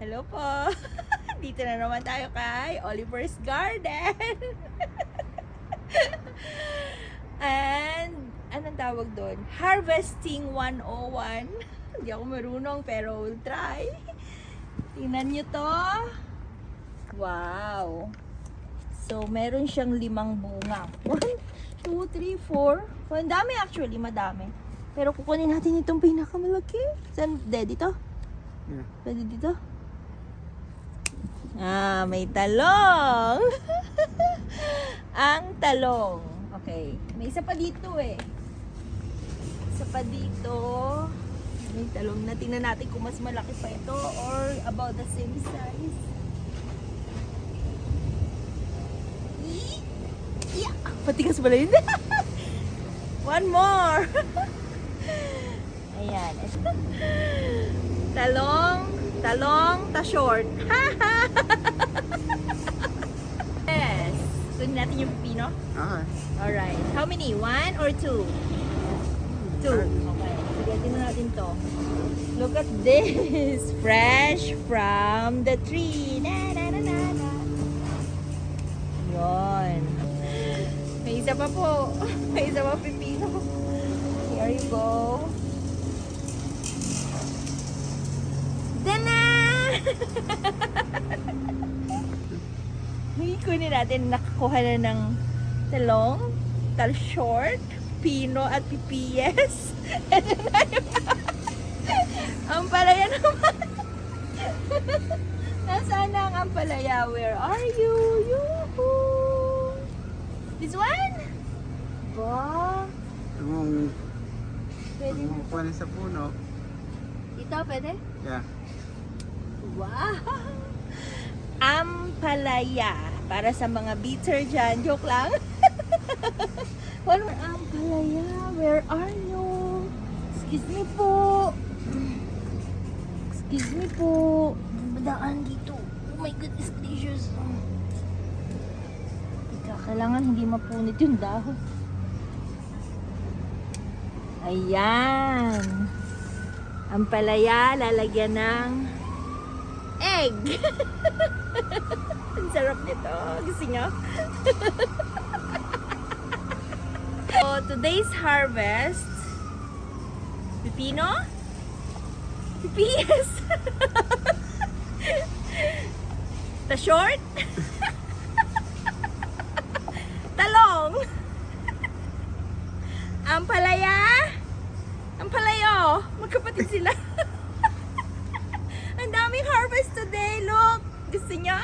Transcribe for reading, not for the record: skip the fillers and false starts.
Hello po. Dito na naman tayo kay Oliver's Garden. And anong tawag doon? Harvesting 101. Hindi ako marunong pero we'll try. Tingnan nyo to. Wow. So, meron siyang 5 bunga. 1, 2, 3, 4. Ang dami actually, madami. Pero kukunin natin itong pinakamalaki. Saan? Dito? Yeah. Pwede dito? Ah, may talong. Ang talong. Okay. May isa pa dito eh. Isa pa dito. May talong na. Tingnan natin kung mas malaki pa ito or about the same size. Yeah. Patigas pala yun. One more. Ayan. Talong, ta-short. Yes. Kunin natin yung pipino. Okay. Alright. How many? 1 or 2? 2. Okay. Sige, tingnan natin to. Look at this. Fresh from the tree. Na, na, na, na, na. Yun. May isa pa po. May isa pa pipino. Here you go. Dana! Kunin natin, nakakuha na ng talong, tal-short, pino at pipiyes. Ito na yung ampalaya naman. Nasaan na ang ampalaya? Where are you? Yoo-hoo! This one? Ba? Pwede na. Kukunin sa puno. Ito, pwede? Yeah. Wow! Ampalaya. Para sa mga bitter dyan. Joke lang. One more ampalaya. Where are you? Excuse me po. Excuse me po. Badaan dito. Oh my goodness gracious. Teka, kailangan hindi mapunit yung dahon. Ayan. Ampalaya, lalagyan ng egg. Ang sarap nito. Gusto nyo? So, today's harvest, pipino, pipiyes, ta-short, talong, ampalaya, ampalayo, magkapatid sila. Ang daming harvest today, look. Gusto niya?